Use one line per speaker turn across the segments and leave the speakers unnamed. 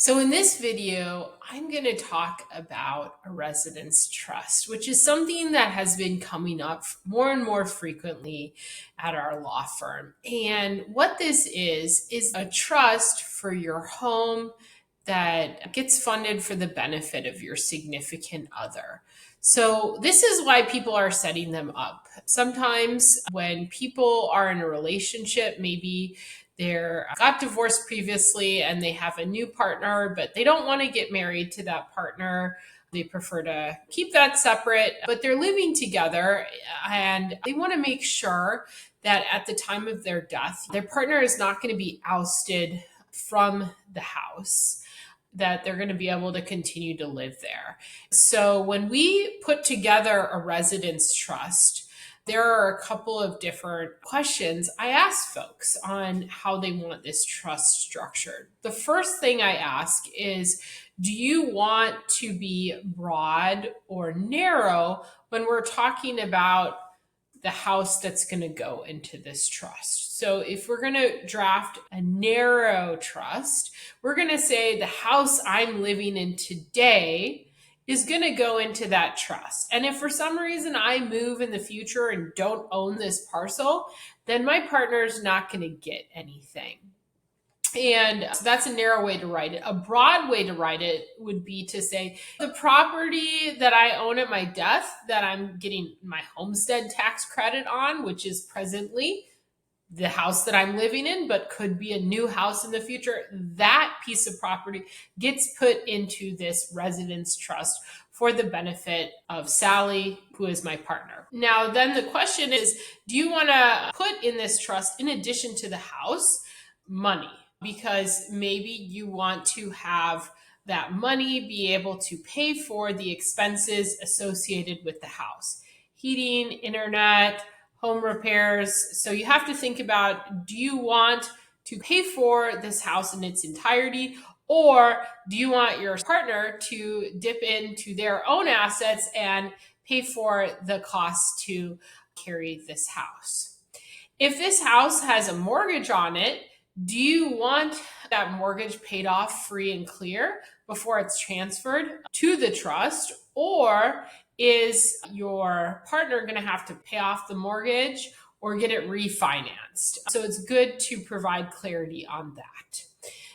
So in this video, I'm going to talk about a residence trust, which is something that has been coming up more and more frequently at our law firm. And what this is a trust for your home that gets funded for the benefit of your significant other. So this is why people are setting them up. Sometimes when people are in a relationship, maybe they're got divorced previously and they have a new partner, but they don't want to get married to that partner. They prefer to keep that separate, but they're living together and they want to make sure that at the time of their death, their partner is not going to be ousted from the house, that they're going to be able to continue to live there. So when we put together a residence trust, there are a couple of different questions I ask folks on how they want this trust structured. The first thing I ask is, do you want to be broad or narrow when we're talking about the house that's going to go into this trust? So if we're going to draft a narrow trust, we're going to say the house I'm living in today is going to go into that trust. And if for some reason I move in the future and don't own this parcel, then my partner is not going to get anything. And so that's a narrow way to write it. A broad way to write it would be to say the property that I own at my death that I'm getting my homestead tax credit on, which is presently the house that I'm living in, but could be a new house in the future, that piece of property gets put into this residence trust for the benefit of Sally, who is my partner. Now, then the question is, do you want to put in this trust, in addition to the house, money? Because maybe you want to have that money be able to pay for the expenses associated with the house: heating, internet, home repairs. So you have to think about, do you want to pay for this house in its entirety, or do you want your partner to dip into their own assets and pay for the cost to carry this house? If this house has a mortgage on it, do you want that mortgage paid off free and clear before it's transferred to the trust? Or is your partner going to have to pay off the mortgage or get it refinanced? So it's good to provide clarity on that.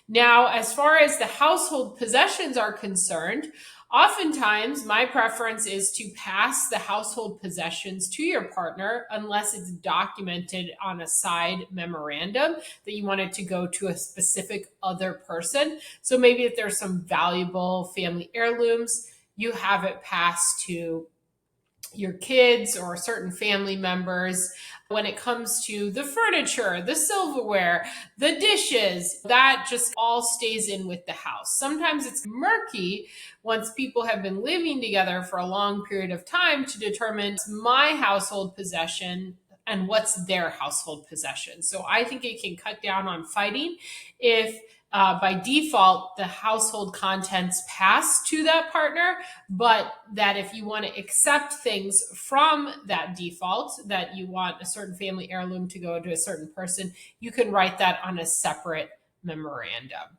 Now, as far as the household possessions are concerned, oftentimes my preference is to pass the household possessions to your partner unless it's documented on a side memorandum that you want it to go to a specific other person. So maybe if there's some valuable family heirlooms, you have it passed to your kids or certain family members. When it comes to the furniture, the silverware, the dishes, that just all stays in with the house. Sometimes it's murky once people have been living together for a long period of time to determine my household possession and what's their household possession. So I think it can cut down on fighting if by default, the household contents pass to that partner, but that if you want to accept things from that default, that you want a certain family heirloom to go to a certain person, you can write that on a separate memorandum.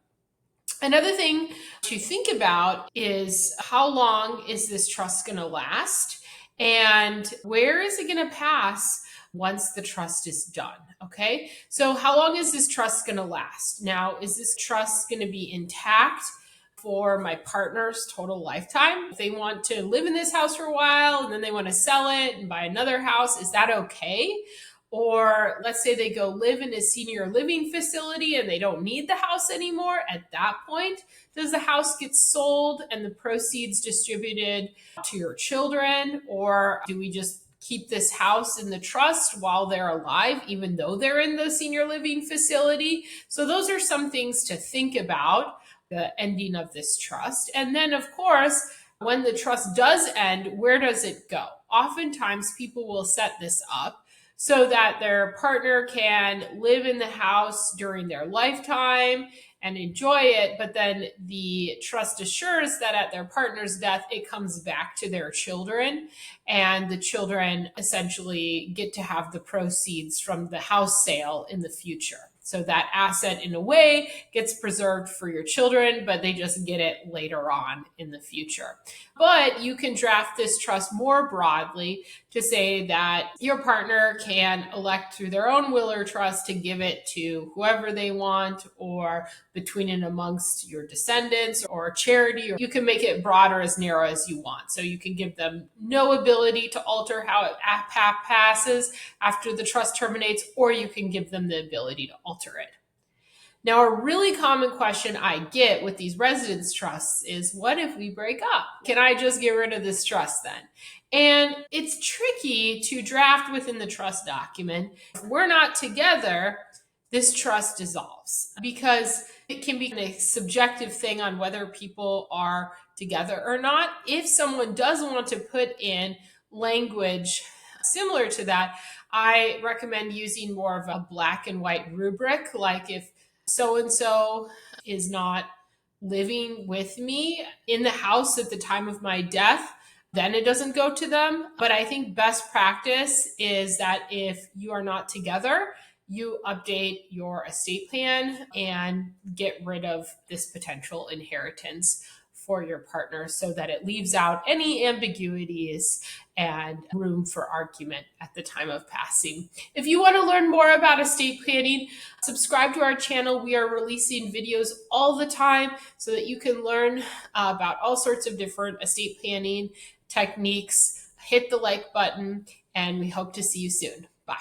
Another thing to think about is, how long is this trust going to last? And where is it going to pass once the trust is done? Okay, so how long is this trust going to last? Now, is this trust going to be intact for my partner's total lifetime? If they want to live in this house for a while and then they want to sell it and buy another house, is that okay? Or let's say they go live in a senior living facility and they don't need the house anymore. At that point, does the house get sold and the proceeds distributed to your children? Or do we just keep this house in the trust while they're alive, even though they're in the senior living facility? So those are some things to think about, the ending of this trust. And then, of course, when the trust does end, where does it go? Oftentimes, people will set this up so that their partner can live in the house during their lifetime and enjoy it, but then the trust assures that at their partner's death, it comes back to their children, and the children essentially get to have the proceeds from the house sale in the future. So that asset, in a way, gets preserved for your children, but they just get it later on in the future. But you can draft this trust more broadly to say that your partner can elect through their own will or trust to give it to whoever they want, or between and amongst your descendants, or a charity. Or you can make it broad or as narrow as you want. So you can give them no ability to alter how it passes after the trust terminates, or you can give them the ability to alter it. Now, a really common question I get with these residence trusts is, what if we break up? Can I just get rid of this trust then? And it's tricky to draft within the trust document. If we're not together, this trust dissolves, because it can be a subjective thing on whether people are together or not. If someone does want to put in language similar to that, I recommend using more of a black and white rubric, like if so and so is not living with me in the house at the time of my death, then it doesn't go to them. But I think best practice is that if you are not together, you update your estate plan and get rid of this potential inheritance for your partner, so that it leaves out any ambiguities and room for argument at the time of passing. If you want to learn more about estate planning, subscribe to our channel. We are releasing videos all the time so that you can learn about all sorts of different estate planning techniques. Hit the like button, and we hope to see you soon. Bye.